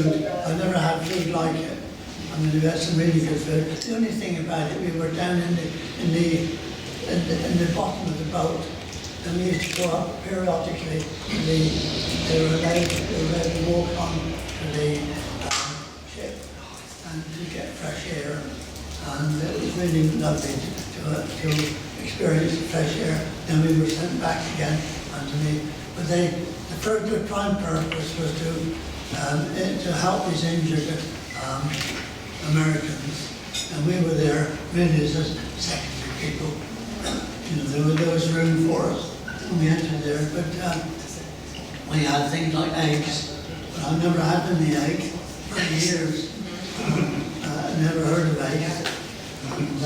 food. I've never had food like it. I mean, we had some really good food. The only thing about it, we were down in the bottom of the boat, and we used to go up periodically. They were allowed to walk on to the ship and to get fresh air. And it was really lovely to experience the fresh air. Then we were sent back again underneath. But the prime purpose was to help these injured Americans, and we were there really as secondary people. You know, there was room for us when we entered there, but we had things like eggs. But I've never had any egg for years. I never heard of eggs. And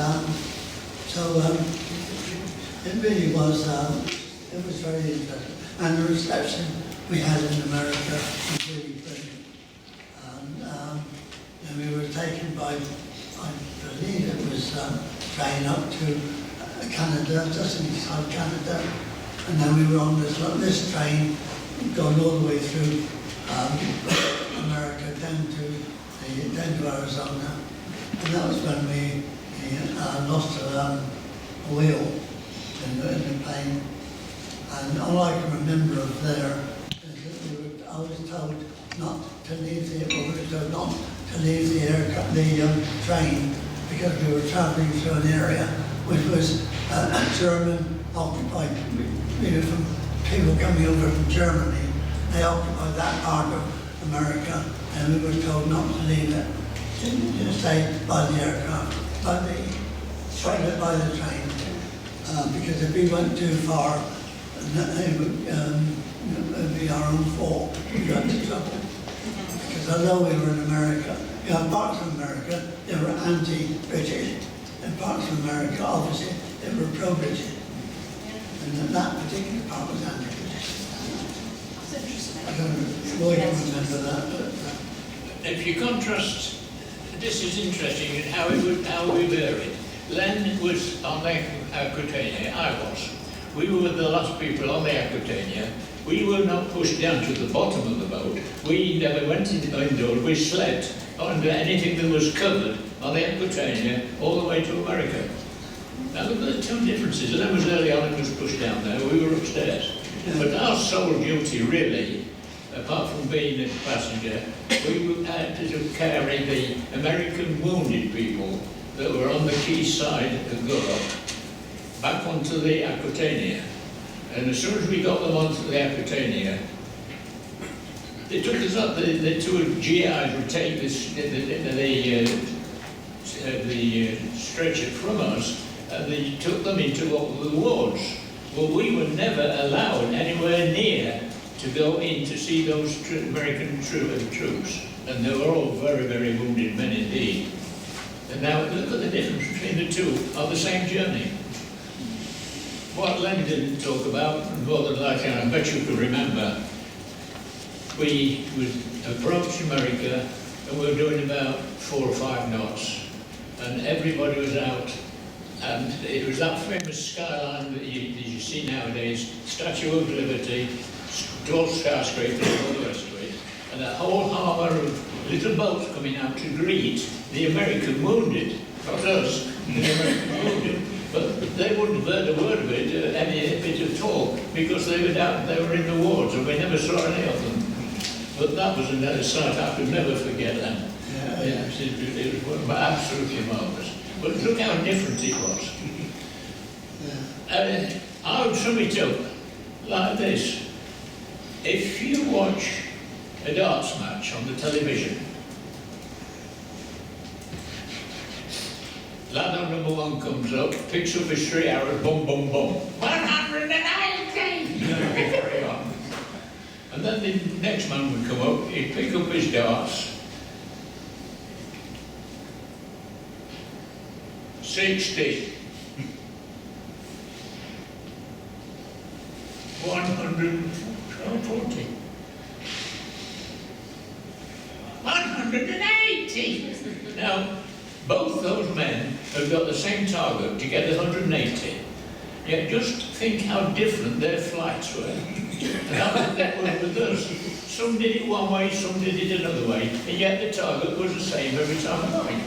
so it really was. It was very interesting, and the reception we had in America was really brilliant. And we were taken by, I believe it was train up to Canada, just inside Canada, and then we were on this train going all the way through America down to Arizona, and that was when we lost a wheel in the plane. And all I can remember of there is that I was told not to leave the train because we were travelling through an area which was German occupied. You know, from people coming over from Germany, they occupied that part of America, and we were told not to leave it. To stay by the aircraft, by the train, because if we went too far, it would be our own fault. We got into trouble. Because although we were in America, parts of America, they were anti-British, and parts of America, obviously, they were pro-British. And that particular part was anti-British. I don't know if Roy can remember that, but... If you contrast, this is interesting, how we varied. Len was on the Aquitania, I was. We were the last people on the Aquitania. We were not pushed down to the bottom of the boat. We never went indoors. We slept under anything that was covered on the Aquitania all the way to America. Now look at the two differences. Len was early on and was pushed down there. We were upstairs. But our sole duty, really, apart from being a passenger, we had to carry the American wounded people that were on the quay side of Gullock back onto the Aquitania. And as soon as we got them onto the Aquitania, they took us up, the two GIs would take the stretcher from us, and they took them into what were the wards. Well, we were never allowed anywhere near to go in to see those American troops. And they were all very, very wounded men indeed. And now look at the difference between the two on the same journey. What Len didn't talk about, more than likely, and I bet you can remember, we would approach America and we were doing about 4 or 5 knots. And everybody was out. And it was that famous skyline that you see nowadays, Statue of Liberty, tall skyscrapers, all the rest of it, and a whole harbour of little boats coming out to greet the American wounded, not us, the American wounded. But they wouldn't have heard a word of it, any bit at all, because they were down, they were in the wards, and we never saw any of them. But that was another sight I could never forget them. It was absolutely marvellous. But look how different it was. I would sum it up like this. If you watch a darts match on the television, lad on number 1 comes up, picks up his 3 arrows, boom, boom, boom. 190! Carry on. And then the next man would come up, he'd pick up his darts, 60. 140. 180! Now, both those men have got the same target to get 180. Yet just think how different their flights were. And that was with us. Some did it one way, some did it another way, and yet the target was the same every time along.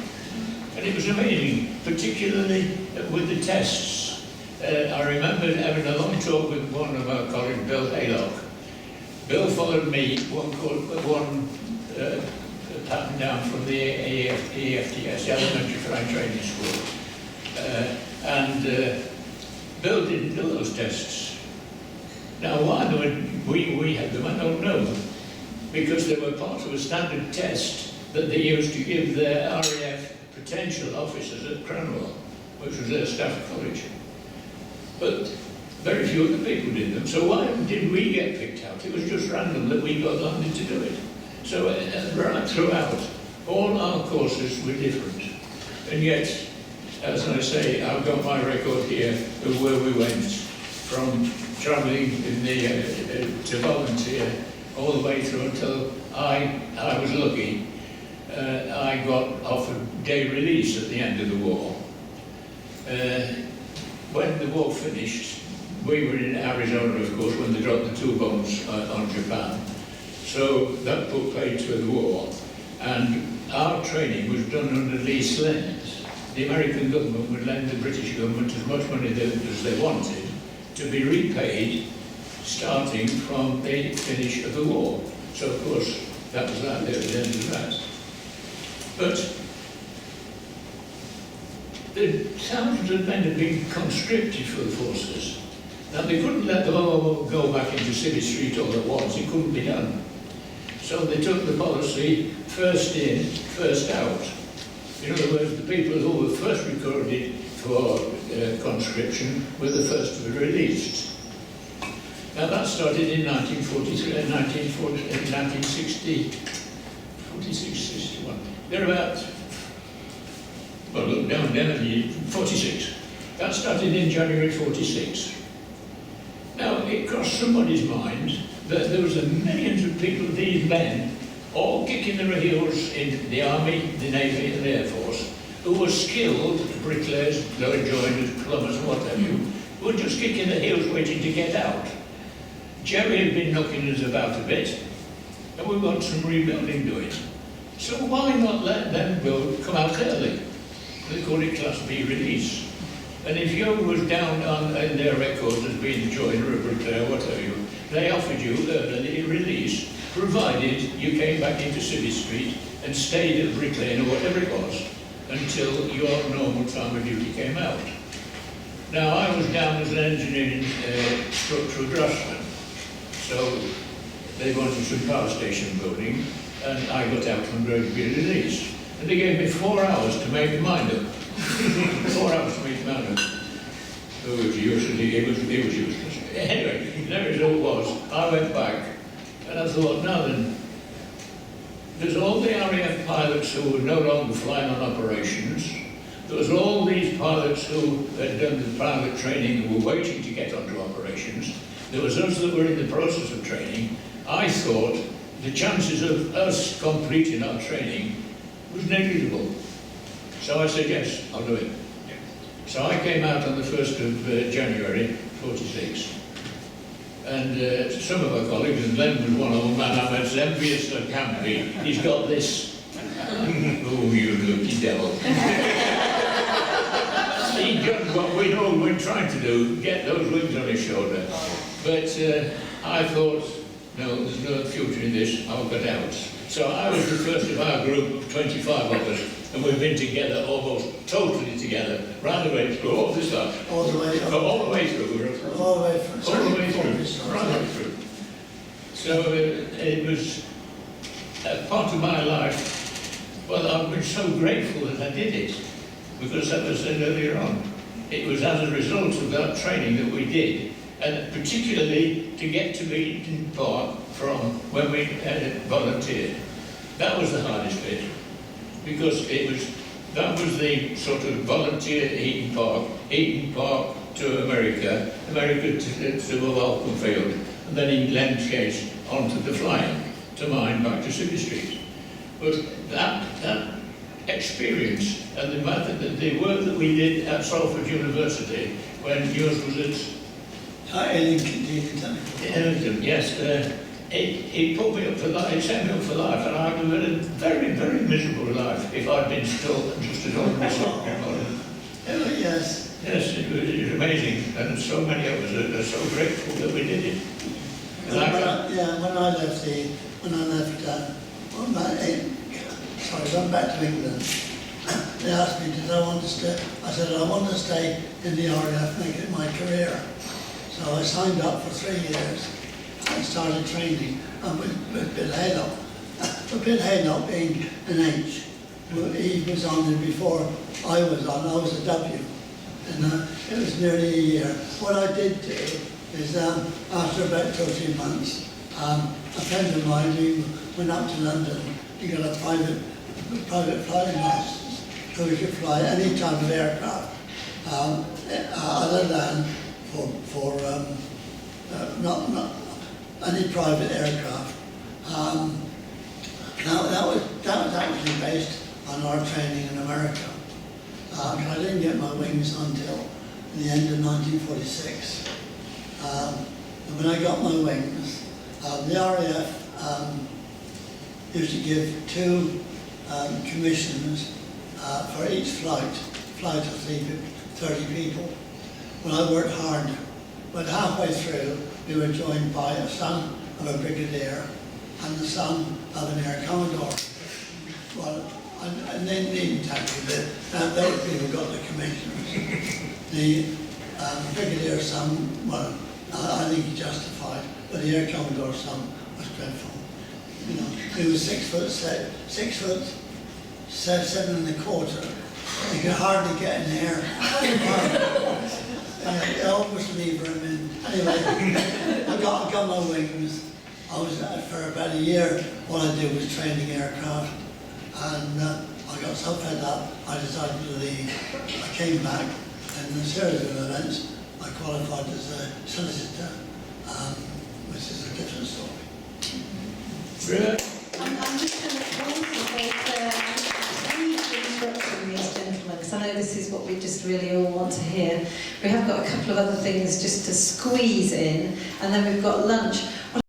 And it was amazing, particularly with the tests. I remember having a long talk with one of our colleagues, Bill Haylock. Bill followed me one pattern down from the EFTS, the Elementary Flying Training School. Bill didn't do those tests. Now, why we had them, I don't know. Because they were part of a standard test that they used to give their RAF potential officers at Cranwell, which was their staff college. But very few other people did them. So why did we get picked out? It was just random that we got landed to do it. So right throughout, all our courses were different. And yet, as I say, I've got my record here of where we went from travelling to volunteer all the way through until I was lucky. I got offered day release at the end of the war. When the war finished, we were in Arizona, of course, when they dropped the 2 bombs on Japan. So that put paid to the war, and our training was done under lease lends. The American government would lend the British government as much money as they wanted to be repaid starting from the finish of the war. So of course that was that, there at the end of that. But the thousands of men had been conscripted for the forces. Now they couldn't let them all go back into City Street all at once, it couldn't be done. So they took the policy, first in, first out. In other words, the people who were first recorded for conscription were the first to be released. Now that started in 1960, 46, 61. They're about, well, look down, 46. That started in January 46. Now, it crossed somebody's mind that there was millions of people, these men, all kicking their heels in the Army, the Navy and the Air Force, who were skilled bricklayers, load joiners, plumbers, what have you, who were just kicking their heels waiting to get out. Jerry had been knocking us about a bit, and we want some rebuilding doing. So why not let them come out early? They called it Class B release. And if you was down in their records as being a joiner, a bricklayer, whatever you, they offered you early release, provided you came back into City Street and stayed at bricklaying or whatever it was until your normal time of duty came out. Now, I was down as an engineering structural draftsman, so they wanted some power station building, and I got out on grade B release. And they gave me 4 hours to make my mind up. 4 hours to make my mind up. Oh, it was useless. It was useless. Anyway, the result was, I went back, and I thought, now then, there's all the RAF pilots who were no longer flying on operations. There was all these pilots who had done the pilot training and were waiting to get onto operations. There was us that were in the process of training. I thought the chances of us completing our training was negligible. So I said, yes, I'll do it. So I came out on the 1st of January, 46. And some of our colleagues, and Len was one of them, and I'm as envious as I can be. He's got this. Oh, you lucky devil. He done what we'd all been trying to do, get those wings on his shoulder. But I thought, no, there's no future in this, I'll get out. So I was the first of our group of 25 of us, and we've been together, almost totally together, right the way through, all this stuff. All the way through. All the way through. All the way through. All the way through, right the way through. So it was a part of my life. Well, I've been so grateful that I did it, because as I said earlier on, it was as a result of that training that we did, and particularly to get to Eaton Park from when we volunteered. That was the hardest bit, because that was the sort of volunteer Eaton Park to America to Falcon Field, and then in Len's case onto the flying, to mine back to City Street. But that experience and the work that we did at Salford University when yours was at In continued technical. Yes, it put me up for life, it set me up for life, and I would have had a very, very miserable life if I'd been taught just as ordinary. Yes. Yes, it was amazing, and so many of us are so grateful that we did it. When I left went back to England, they asked me, did I want to stay? I said, I want to stay in the RAF, make it my career. So I signed up for 3 years and started training with Bill Haydock. But Bill Haydock being an H, he was on there before I was on, I was a W. And it was nearly a year. What I did do is after about 13 months, a friend of mine who went up to London, he got a private flying license, so he could fly any type of aircraft, other than for not any private aircraft. That was actually based on our training in America. I didn't get my wings until the end of 1946. And when I got my wings, the RAF used to give 2 commissions for each flight of 30 people. Well, I worked hard, but halfway through, we were joined by a son of a brigadier and the son of an air commodore. Well, and they needn't tell you that those people got the commissions. The brigadier's son, well, I think he justified, but the air commodore's son was dreadful. You know, he was 6 foot 7 1/4. You could hardly get in the air. I almost leave him in. Anyway, I got my wings. I was for about a year. All I did was training aircraft, and I got so fed up, I decided to leave. I came back, and in a series of events, I qualified as a solicitor, which is a different story. Really? I'm just going to concentrate interrupting these gentlemen, because I know this is what we just really all want to hear. We have got a couple of other things just to squeeze in, and then we've got lunch.